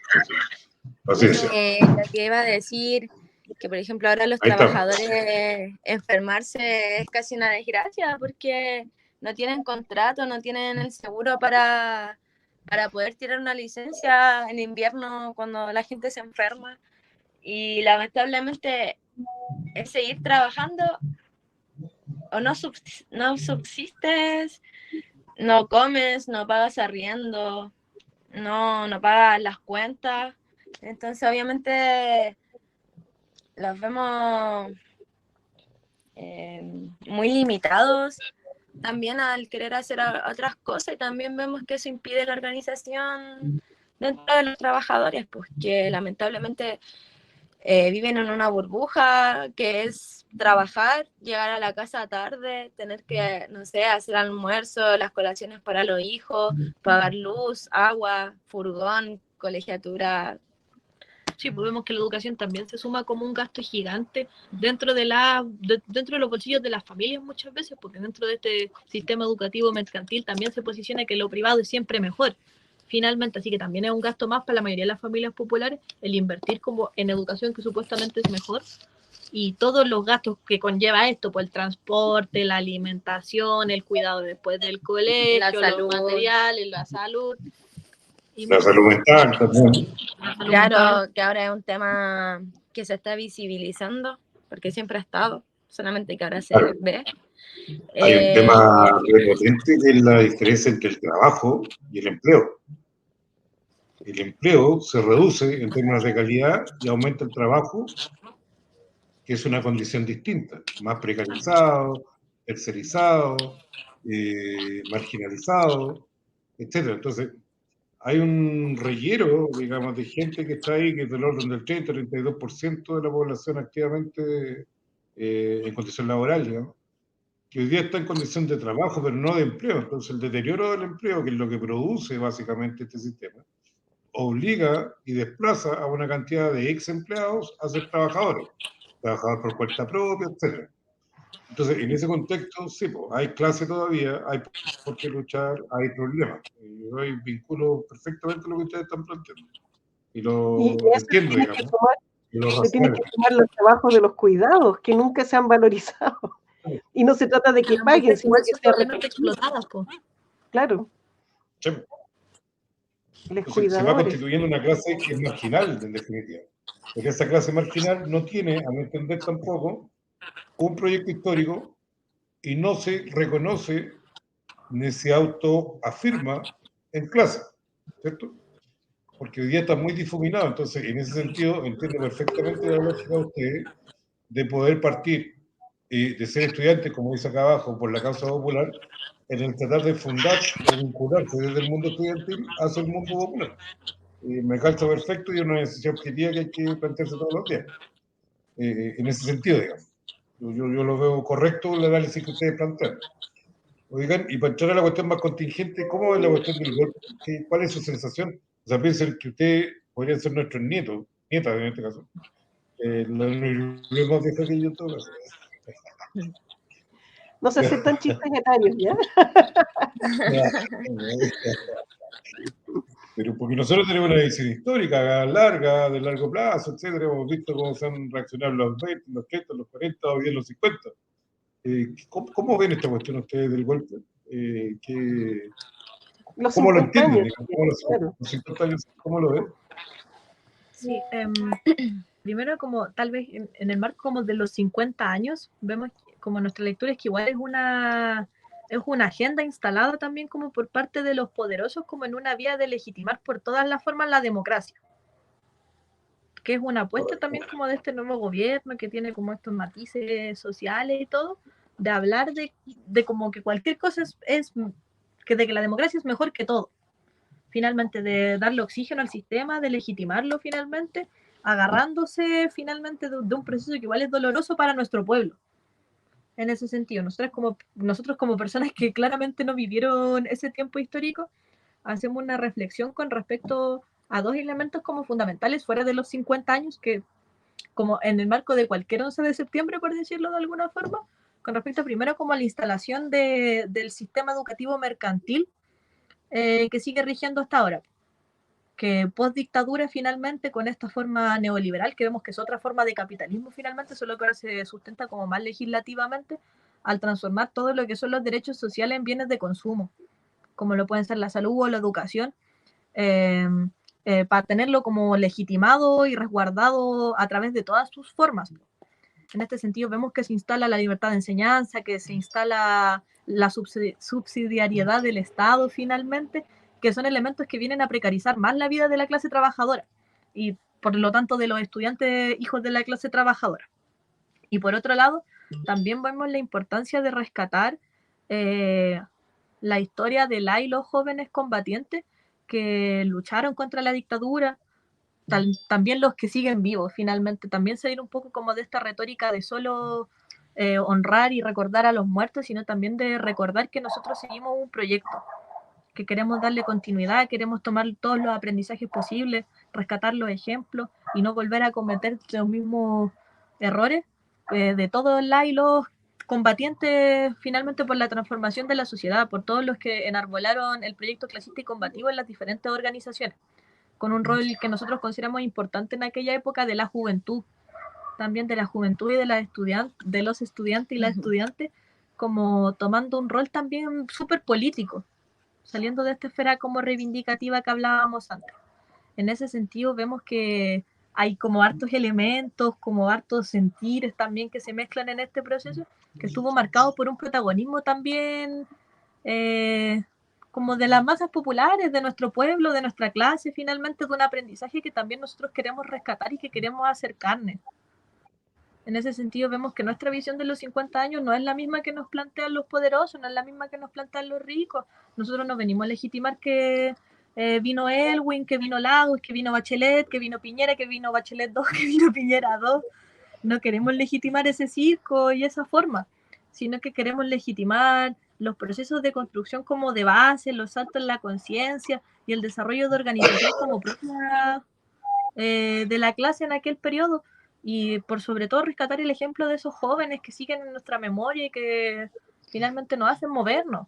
Paciencia. Lo que iba a decir, que por ejemplo ahora los trabajadores enfermarse es casi una desgracia, porque no tienen contrato, no tienen el seguro para poder tirar una licencia en invierno cuando la gente se enferma, y lamentablemente es seguir trabajando o no subsistes, no comes, no pagas arriendo, no pagas las cuentas. Entonces obviamente los vemos muy limitados también al querer hacer otras cosas, y también vemos que eso impide la organización dentro de los trabajadores, pues que lamentablemente viven en una burbuja que es trabajar, llegar a la casa tarde, tener que, no sé, hacer almuerzo, las colaciones para los hijos, pagar luz, agua, furgón, colegiatura, Sí, pues vemos que la educación también se suma como un gasto gigante dentro de dentro de los bolsillos de las familias muchas veces, porque dentro de este sistema educativo mercantil también se posiciona que lo privado es siempre mejor, finalmente, así que también es un gasto más para la mayoría de las familias populares el invertir como en educación que supuestamente es mejor, y todos los gastos que conlleva esto, pues el transporte, la alimentación, el cuidado después del colegio, los materiales, la salud. Y La salud mental también. Claro, que ahora es un tema que se está visibilizando, porque siempre ha estado, solamente que ahora se ve. Hay un tema potente que es la diferencia entre el trabajo y el empleo. El empleo se reduce en términos de calidad y aumenta el trabajo, que es una condición distinta, más precarizado, tercerizado, marginalizado, etc. Entonces, hay un reguero, digamos, de gente que está ahí, que es del orden del 30-32% de la población activamente en condición laboral, digamos, que hoy día está en condición de trabajo, pero no de empleo. Entonces, el deterioro del empleo, que es lo que produce básicamente este sistema, obliga y desplaza a una cantidad de ex empleados a ser trabajadores por cuenta propia, etc. Entonces, en ese contexto, sí, pues, hay clase todavía, hay por qué luchar, hay problemas. Yo ahí vinculo perfectamente lo que ustedes están planteando. Y lo Y eso entiendo, digamos. le tiene que tomar los trabajos de los cuidados, que nunca se han valorizado. Y no se trata de que paguen, sino que sea explotadas, po. Claro. Sí. Se va constituyendo una clase que es marginal, en definitiva. Porque esa clase marginal no tiene, a mi entender tampoco, un proyecto histórico y no se reconoce ni se autoafirma en clase, ¿cierto? Porque hoy día está muy difuminado, entonces en ese sentido entiendo perfectamente la lógica de ustedes de poder partir de ser estudiante, como dice acá abajo, por la causa popular, en el tratar de fundar o vincularse desde el mundo estudiantil hacia el mundo popular. Me calza perfecto y es una necesidad objetiva que hay que plantearse todos los días. En ese sentido, digamos. Yo lo veo correcto el análisis que ustedes plantean. Oigan, y para entrar a la cuestión más contingente, ¿cómo es la cuestión del golpe? ¿Cuál es su sensación? O sea, piensen que ustedes podrían ser nuestros nietos, nietas en este caso. Lo más viejo que yo en todo caso. No se aceptan chistes etarios, ¿ya? Pero porque nosotros tenemos una visión histórica larga, de largo plazo, etcétera. Hemos visto cómo se han reaccionado los 20, los 30, los 40, o bien los 50. ¿Cómo ven esta cuestión ustedes del golpe? ¿Cómo lo entienden? Los 50 años, ¿cómo lo ven? Sí, primero como tal vez en el marco como de los 50 años, vemos como nuestra lectura es que igual es una agenda instalada también como por parte de los poderosos como en una vía de legitimar por todas las formas la democracia, que es una apuesta también como de este nuevo gobierno que tiene como estos matices sociales y todo, de hablar de como que cualquier cosa de que la democracia es mejor que todo, finalmente de darle oxígeno al sistema, de legitimarlo finalmente, agarrándose finalmente de un proceso que igual es doloroso para nuestro pueblo. En ese sentido, nosotros como personas que claramente no vivieron ese tiempo histórico, hacemos una reflexión con respecto a dos elementos como fundamentales fuera de los 50 años, que como en el marco de cualquier 11 de septiembre, por decirlo de alguna forma, con respecto primero como a la instalación del sistema educativo mercantil que sigue rigiendo hasta ahora, que post dictadura finalmente con esta forma neoliberal, que vemos que es otra forma de capitalismo finalmente, solo que ahora se sustenta como más legislativamente, al transformar todo lo que son los derechos sociales en bienes de consumo, como lo pueden ser la salud o la educación, para tenerlo como legitimado y resguardado a través de todas sus formas. En este sentido vemos que se instala la libertad de enseñanza, que se instala la subsidiariedad del Estado finalmente, que son elementos que vienen a precarizar más la vida de la clase trabajadora y por lo tanto de los estudiantes hijos de la clase trabajadora. Y por otro lado, también vemos la importancia de rescatar la historia de la y los jóvenes combatientes que lucharon contra la dictadura, también los que siguen vivos, finalmente, también salir un poco como de esta retórica de solo honrar y recordar a los muertos, sino también de recordar que nosotros seguimos un proyecto, que queremos darle continuidad, queremos tomar todos los aprendizajes posibles, rescatar los ejemplos, y no volver a cometer los mismos errores de todos los combatientes finalmente por la transformación de la sociedad, por todos los que enarbolaron el proyecto clasista y combativo en las diferentes organizaciones, con un rol que nosotros consideramos importante en aquella época de la juventud, también de la juventud y de, de los estudiantes y las estudiantes, como tomando un rol también súper político, saliendo de esta esfera como reivindicativa que hablábamos antes. En ese sentido vemos que hay como hartos elementos, como hartos sentires también que se mezclan en este proceso, que estuvo marcado por un protagonismo también como de las masas populares, de nuestro pueblo, de nuestra clase, finalmente de un aprendizaje que también nosotros queremos rescatar y que queremos hacer carne. En ese sentido vemos que nuestra visión de los 50 años no es la misma que nos plantean los poderosos, no es la misma que nos plantean los ricos. Nosotros no venimos a legitimar que vino Elwin, que vino Lagos, que vino Bachelet, que vino Piñera, que vino Bachelet 2, que vino Piñera 2. No queremos legitimar ese circo y esa forma, sino que queremos legitimar los procesos de construcción como de base, los saltos en la conciencia y el desarrollo de organización como propia de la clase en aquel periodo, y por sobre todo rescatar el ejemplo de esos jóvenes que siguen en nuestra memoria y que finalmente nos hacen movernos.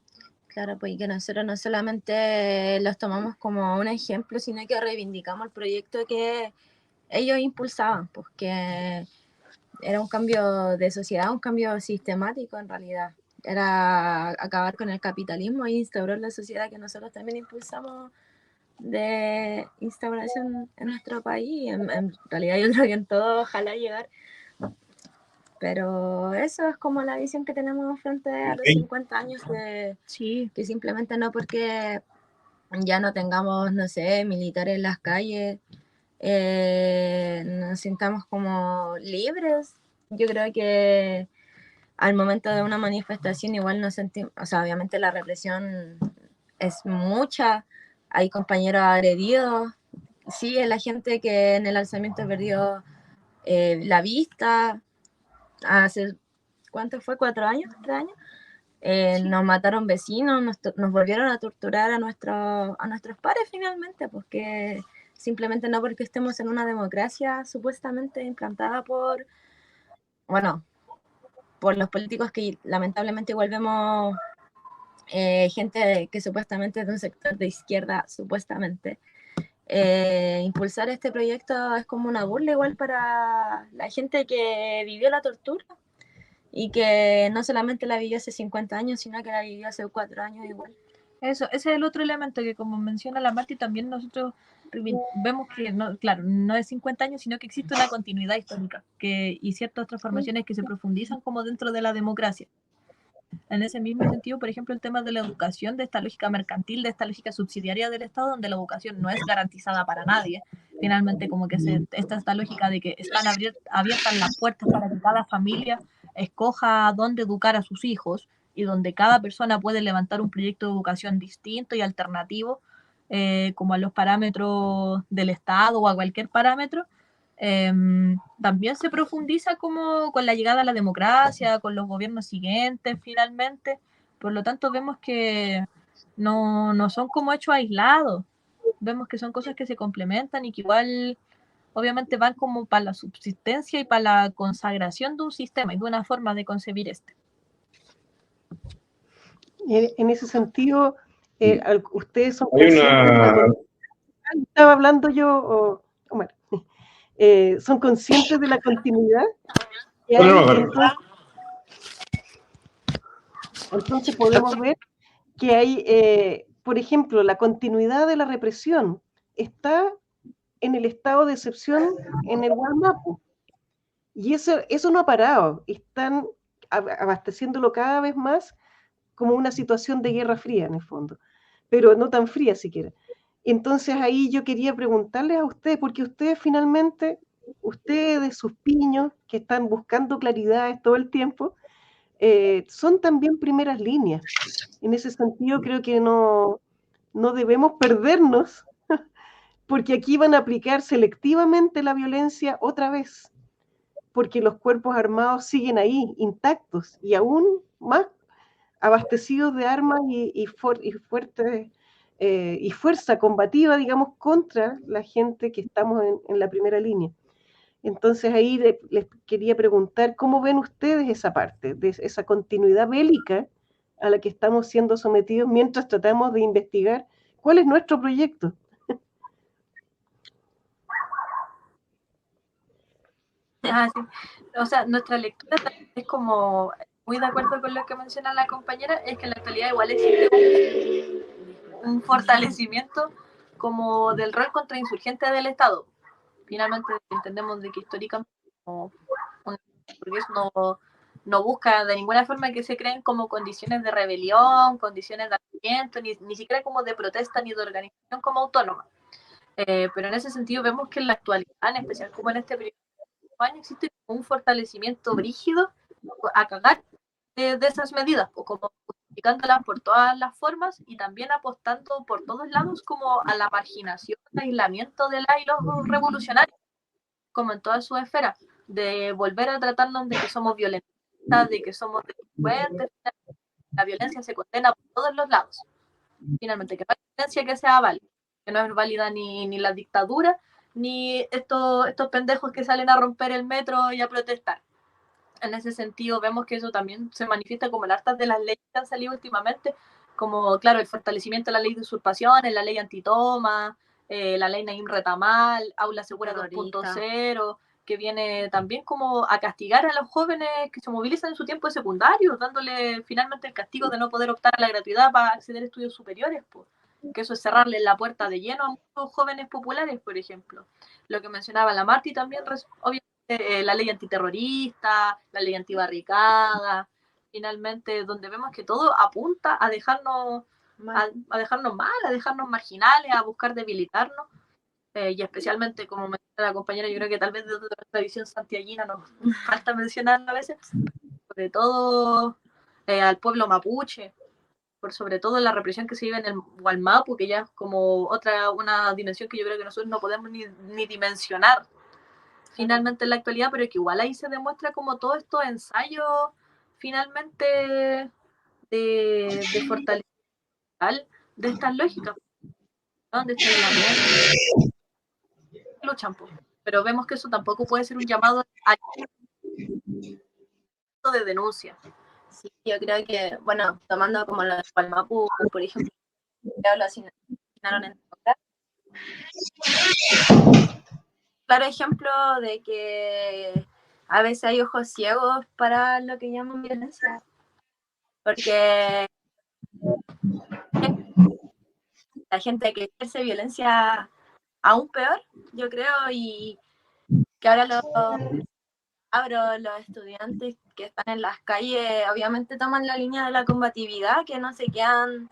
Claro, pues y que nosotros no solamente los tomamos como un ejemplo, sino que reivindicamos el proyecto que ellos impulsaban, pues que era un cambio de sociedad, un cambio sistemático en realidad. Era acabar con el capitalismo e instaurar la sociedad que nosotros también impulsamos de instauración en nuestro país. En realidad yo creo que en todo ojalá llegar. Pero eso es como la visión que tenemos frente a los 50 años de Sí. que simplemente no porque ya no tengamos, no sé, militares en las calles, nos sintamos como libres. Yo creo que al momento de una manifestación igual nos sentimos, o sea, obviamente la represión es mucha, hay compañeros agredidos, sí, la gente que en el alzamiento perdió la vista, hace, ¿cuánto fue? ¿4 años? ¿3 años? Sí. Nos mataron vecinos, nos volvieron a torturar a nuestros pares finalmente, porque simplemente no porque estemos en una democracia supuestamente implantada por los políticos que lamentablemente igual vemos gente que supuestamente es de un sector de izquierda, supuestamente. Impulsar este proyecto es como una burla igual para la gente que vivió la tortura y que no solamente la vivió hace 50 años, sino que la vivió hace 4 años igual. Eso, ese es el otro elemento que, como menciona la Marti, también nosotros vemos que, no, claro, no es 50 años, sino que existe una continuidad histórica y ciertas transformaciones que se profundizan como dentro de la democracia. En ese mismo sentido, por ejemplo, el tema de la educación, de esta lógica mercantil, de esta lógica subsidiaria del Estado, donde la educación no es garantizada para nadie. Finalmente, como que esta lógica de que están abiertas las puertas para que cada familia escoja dónde educar a sus hijos y donde cada persona puede levantar un proyecto de educación distinto y alternativo, como a los parámetros del Estado o a cualquier parámetro. También se profundiza como con la llegada a la democracia, con los gobiernos siguientes finalmente. Por lo tanto, vemos que no son como hechos aislados. Vemos que son cosas que se complementan y que igual obviamente van como para la subsistencia y para la consagración de un sistema y de una forma de concebir este. En ese sentido, ustedes son conscientes estaba hablando yo, Omar, son conscientes de la continuidad que hay, entonces podemos ver que hay, por ejemplo, la continuidad de la represión está en el estado de excepción en el Gualmapu, y eso no ha parado, están abasteciéndolo cada vez más como una situación de guerra fría en el fondo, pero no tan fría siquiera. Entonces ahí yo quería preguntarles a ustedes, porque ustedes finalmente, ustedes, sus piños, que están buscando claridades todo el tiempo, son también primeras líneas. En ese sentido creo que no debemos perdernos, porque aquí van a aplicar selectivamente la violencia otra vez, porque los cuerpos armados siguen ahí, intactos, y aún más abastecidos de armas y fuertes y fuerza combativa, digamos, contra la gente que estamos en la primera línea. Entonces ahí les quería preguntar, ¿cómo ven ustedes esa parte, de esa continuidad bélica a la que estamos siendo sometidos mientras tratamos de investigar cuál es nuestro proyecto? Ah, sí. O sea, nuestra lectura es como muy de acuerdo con lo que menciona la compañera, es que en la actualidad igual existe un fortalecimiento como del rol contrainsurgente del Estado. Finalmente entendemos de que históricamente porque eso no busca de ninguna forma que se creen como condiciones de rebelión, condiciones de movimiento, ni siquiera como de protesta ni de organización como autónoma. Pero en ese sentido vemos que en la actualidad, en especial como en este periodo de años, existe un fortalecimiento brígido a cagar de esas medidas, o como justificándolas por todas las formas y también apostando por todos lados como a la marginación, aislamiento de la y los revolucionarios, como en todas sus esferas, de volver a tratarnos de que somos violentos, de que somos delincuentes. La violencia se condena por todos los lados. Finalmente, que no hay violencia que sea válida, que no es válida ni la dictadura, ni estos pendejos que salen a romper el metro y a protestar. En ese sentido, vemos que eso también se manifiesta como en hartas de las leyes que han salido últimamente, como, claro, el fortalecimiento de la ley de usurpaciones, la ley antitoma, la ley Naim Retamal, Aula Segura 2.0, que viene también como a castigar a los jóvenes que se movilizan en su tiempo de secundario, dándole finalmente el castigo de no poder optar a la gratuidad para acceder a estudios superiores, pues. Que eso es cerrarle la puerta de lleno a muchos jóvenes populares, por ejemplo. Lo que mencionaba la Marti también, obviamente, la ley antiterrorista, la ley antibarricada, finalmente, donde vemos que todo apunta a dejarnos mal, a dejarnos marginales, a buscar debilitarnos. Y especialmente, como menciona la compañera, yo creo que tal vez desde nuestra visión santiaguina nos falta mencionarlo a veces, sobre todo al pueblo mapuche, por sobre todo la represión que se vive en el Gualmapu, que ya es como una dimensión que yo creo que nosotros no podemos ni dimensionar finalmente en la actualidad, pero que igual ahí se demuestra como todos estos ensayos finalmente de fortalecer de estas lógicas, ¿no? De esta luchan, pero vemos que eso tampoco puede ser un llamado a de denuncia. Sí, yo creo que, bueno, tomando como lo de Gualmapu, por ejemplo, lo asesinaron en claro ejemplo de que a veces hay ojos ciegos para lo que llaman violencia, porque la gente que ejerce violencia aún peor, yo creo, y que ahora los estudiantes que están en las calles obviamente toman la línea de la combatividad, que no se quedan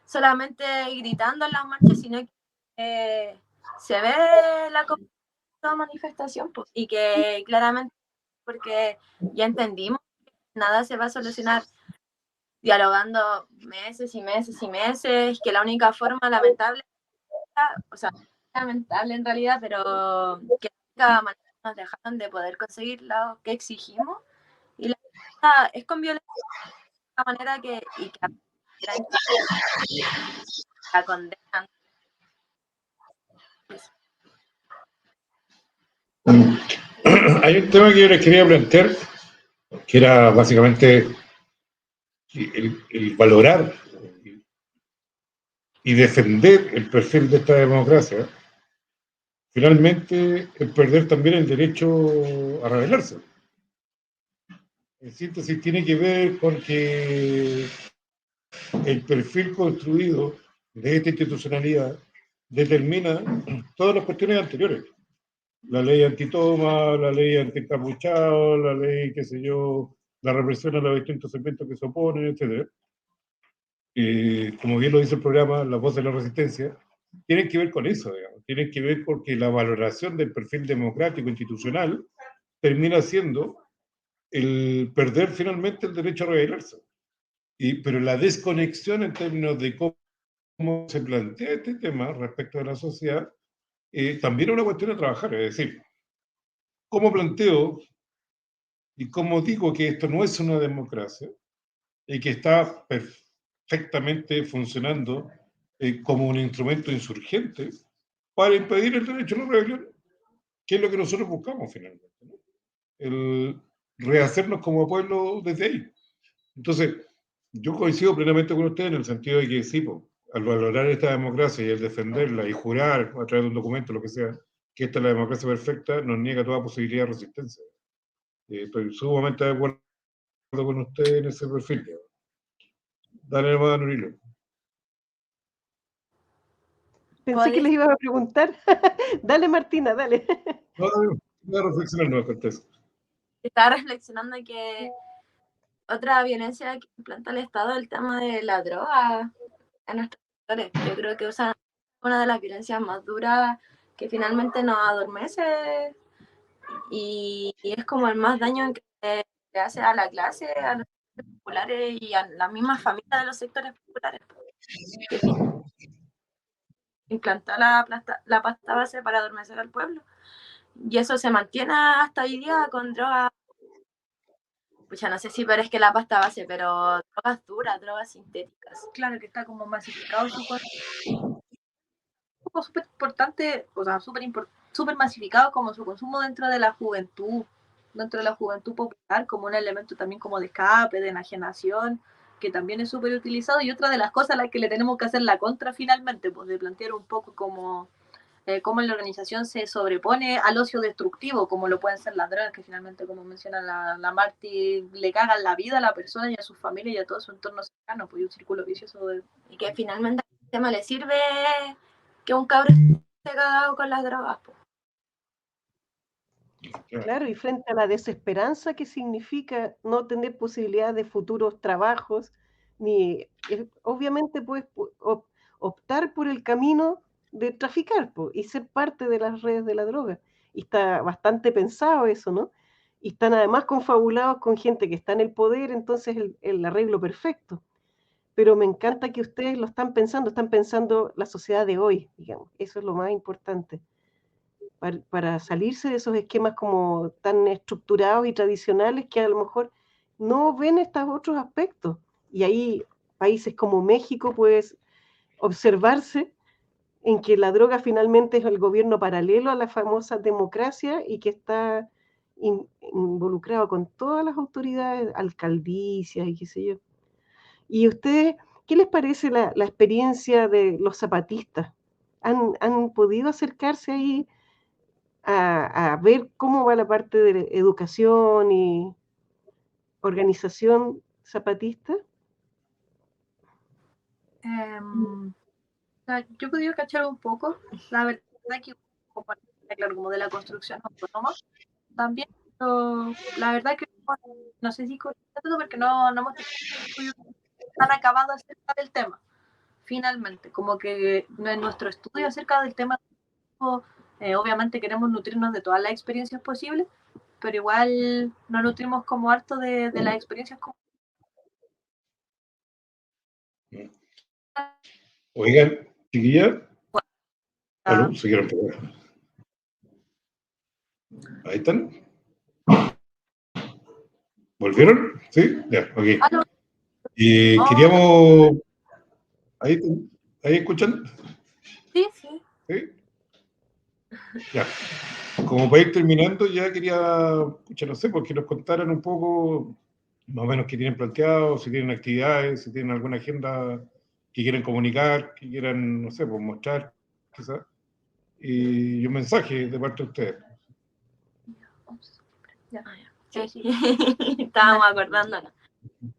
solamente gritando en las marchas, sino que se ve la manifestación, pues, y que claramente, porque ya entendimos que nada se va a solucionar dialogando meses y meses y meses, que la única forma lamentable, o sea, lamentable en realidad, pero que la única manera nos dejaron de poder conseguir lo que exigimos, y es con violencia de la manera que la condenan. Hay un tema que yo les quería plantear, que era básicamente el valorar y defender el perfil de esta democracia. Finalmente, el perder también el derecho a rebelarse. En síntesis, tiene que ver con que el perfil construido de esta institucionalidad determina todas las cuestiones anteriores. La ley antitoma, la ley anticapuchado, la ley, qué sé yo, la represión a los distintos segmentos que se oponen, etc. Como bien lo dice el programa, La Voz de la Resistencia, tienen que ver con eso, digamos. Tienen que ver porque la valoración del perfil democrático institucional termina siendo el perder finalmente el derecho a rebelarse. Pero la desconexión en términos de cómo se plantea este tema respecto de la sociedad, también es una cuestión de trabajar, es decir, cómo planteo y cómo digo que esto no es una democracia y que está perfectamente funcionando como un instrumento insurgente para impedir el derecho a la rebelión, que es lo que nosotros buscamos finalmente, ¿no? El rehacernos como pueblo desde ahí. Entonces, yo coincido plenamente con usted en el sentido de que sí, po, al valorar esta democracia y al defenderla y jurar a través de un documento, lo que sea, que esta es la democracia perfecta, nos niega toda posibilidad de resistencia. Estoy sumamente de acuerdo con usted en ese perfil. Dale nomás, Nurilo. Pensé que les iba a preguntar. Dale, Martina, dale. No, voy a reflexionar, no, Cortés. Estaba reflexionando que otra violencia que implanta el Estado es el tema de la droga en nuestros sectores. Yo creo que usan una de las violencias más duras que finalmente nos adormece y es como el más daño que le hace a la clase, a los sectores populares y a la misma familia de los sectores populares. Que implantó la pasta base para adormecer al pueblo. Y eso se mantiene hasta hoy día con drogas. Pues ya no sé si peor es que la pasta base, pero drogas duras, drogas sintéticas. Claro que está como masificado su súper importante, o sea, súper masificado como su consumo dentro de la juventud popular, como un elemento también como de escape, de enajenación, que también es súper utilizado. Y otra de las cosas a las que le tenemos que hacer la contra finalmente, pues de plantear un poco como cómo la organización se sobrepone al ocio destructivo, como lo pueden ser las drogas, que finalmente, como menciona la Marti, le cagan la vida a la persona y a su familia y a todo su entorno cercano, pues un círculo vicioso. Y que finalmente al sistema le sirve que un cabrón esté cagado con las drogas. Pues. Claro, y frente a la desesperanza que significa no tener posibilidad de futuros trabajos, ni obviamente puedes optar por el camino de traficar y ser parte de las redes de la droga. Y está bastante pensado eso, ¿no? Y están además confabulados con gente que está en el poder, entonces el arreglo perfecto. Pero me encanta que ustedes lo están pensando la sociedad de hoy, digamos, eso es lo más importante. Para salirse de esos esquemas como tan estructurados y tradicionales que a lo mejor no ven estos otros aspectos. Y ahí países como México puedes observarse en que la droga finalmente es el gobierno paralelo a la famosa democracia y que está involucrado con todas las autoridades, alcaldicias y qué sé yo. ¿Y ustedes, qué les parece la experiencia de los zapatistas? ¿Han podido acercarse ahí a ver cómo va la parte de educación y organización zapatista? Yo he podido cachar un poco, la verdad que claro, como de la construcción autónoma también, pero la verdad que no sé si todo porque no hemos tenido estudios tan acabados acerca del tema, finalmente, como que en nuestro estudio acerca del tema, obviamente queremos nutrirnos de todas las experiencias posibles, pero igual nos nutrimos como harto de las experiencias como... Oigan, chiquilla. ¿Aló? ¿Se quieren pegar? Ahí están. ¿Volvieron? ¿Sí? Ya, ok. Y queríamos... ¿Ahí escuchan? Sí. ¿Sí? Ya. Como para ir terminando, ya quería, no sé, porque nos contaran un poco, más o menos, qué tienen planteado, si tienen actividades, si tienen alguna agenda que quieran comunicar, que quieran, no sé, pues mostrar, quizás, y un mensaje de parte de ustedes. Sí. Estábamos acordándonos.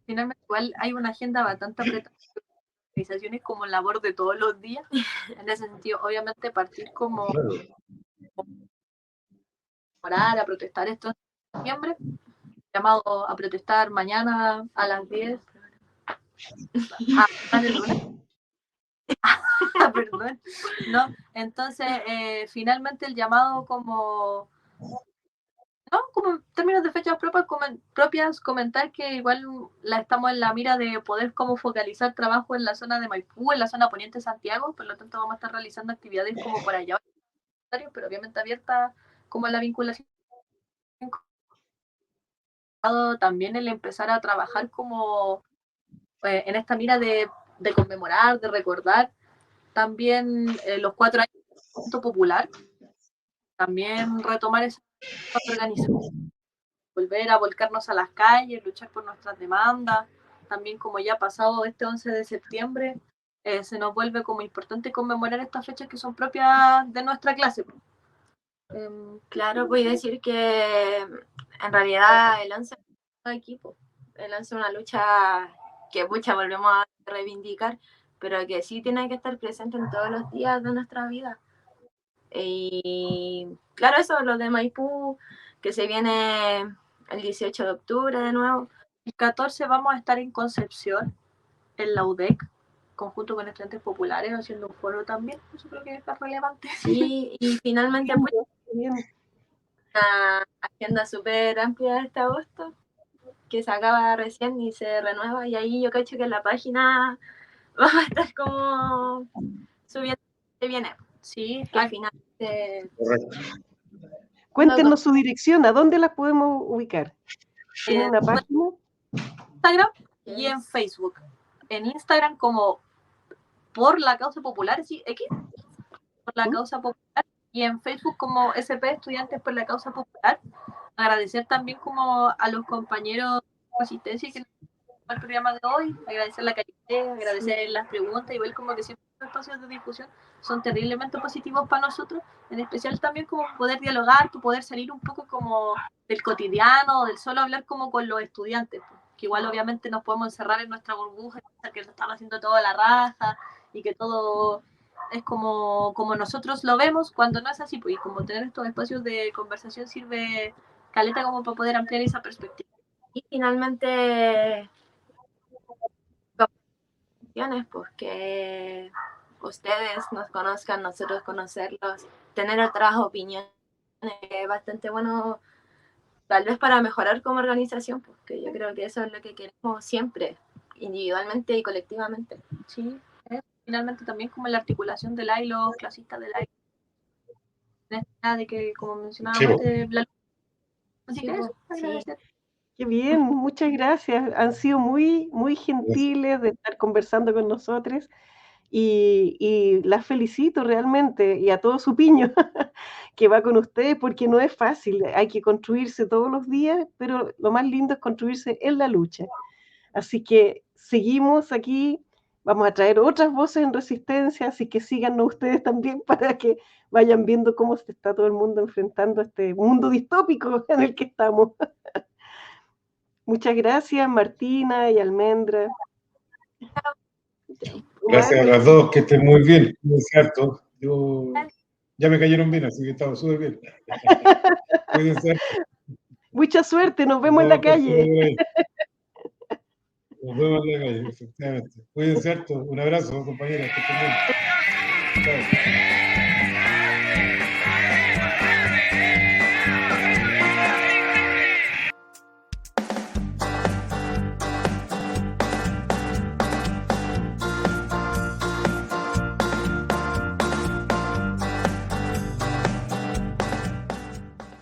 Finalmente, igual hay una agenda bastante apretada de organizaciones como labor de todos los días. En ese sentido, obviamente, partir como a protestar esto en septiembre, llamado a protestar mañana a las 10. El lunes. Perdón. ¿No? Entonces, finalmente el llamado como en términos de fechas propias, comentar que igual estamos en la mira de poder como focalizar trabajo en la zona de Maipú, en la zona poniente de Santiago, por lo tanto vamos a estar realizando actividades como por allá, pero obviamente abierta como la vinculación. También el empezar a trabajar como en esta mira de conmemorar, de recordar, también los 4 años del movimiento popular, también retomar esa organización, volver a volcarnos a las calles, luchar por nuestras demandas, también como ya ha pasado este 11 de septiembre, se nos vuelve como importante conmemorar estas fechas que son propias de nuestra clase. Claro, voy a decir que en realidad el 11 es un equipo, el 11 es una lucha que mucha volvemos a reivindicar, pero que sí tiene que estar presente en todos los días de nuestra vida. Y claro, eso, lo de Maipú, que se viene el 18 de octubre de nuevo. El 14 vamos a estar en Concepción, en la UDEC, conjunto con estudiantes populares, haciendo un foro también. Eso creo que es relevante. Sí, y finalmente pues, una agenda súper amplia de este agosto, que se acaba recién y se renueva, y ahí yo cacho que en la página va a estar como subiendo que viene. Sí, al final. Correcto. Cuéntenos su dirección, ¿a dónde la podemos ubicar? ¿Tiene una página? Instagram y en Facebook. En Instagram como Por la Causa Popular, sí, X, Por la Causa Popular, y en Facebook como SP Estudiantes por la Causa Popular. Agradecer también como a los compañeros de Resistencia que nos el programa de hoy, agradecer la calidad, agradecer las preguntas y ver como que siempre los espacios de discusión son terriblemente positivos para nosotros, en especial también como poder dialogar, poder salir un poco como del cotidiano, del solo hablar como con los estudiantes, que igual obviamente nos podemos encerrar en nuestra burbuja, que lo están haciendo todo a la raja y que todo es como nosotros lo vemos, cuando no es así, pues, y como tener estos espacios de conversación sirve caleta como para poder ampliar esa perspectiva. Y finalmente pues que ustedes nos conozcan, nosotros conocerlos, tener otras opiniones, es bastante bueno, tal vez para mejorar como organización, porque yo creo que eso es lo que queremos siempre, individualmente y colectivamente. Sí, finalmente también como la articulación del AI, los clasistas del AI, de que como mencionábamos antes, así que eso, agradecer. Qué bien, muchas gracias. Han sido muy, muy gentiles de estar conversando con nosotros y las felicito realmente y a todo su piño que va con ustedes porque no es fácil, hay que construirse todos los días, pero lo más lindo es construirse en la lucha. Así que seguimos aquí, vamos a traer otras voces en resistencia, así que síganos ustedes también para que vayan viendo cómo se está todo el mundo enfrentando a este mundo distópico en el que estamos. Muchas gracias, Martina y Almendra. Gracias a las dos, que estén muy bien. Es cierto, yo ya me cayeron bien, así que estaba súper bien. Cuídense. Mucha suerte, nos vemos en la calle. Nos vemos en la calle, efectivamente. Cuídense harto. Un abrazo, compañeras. Que estén bien. Chao.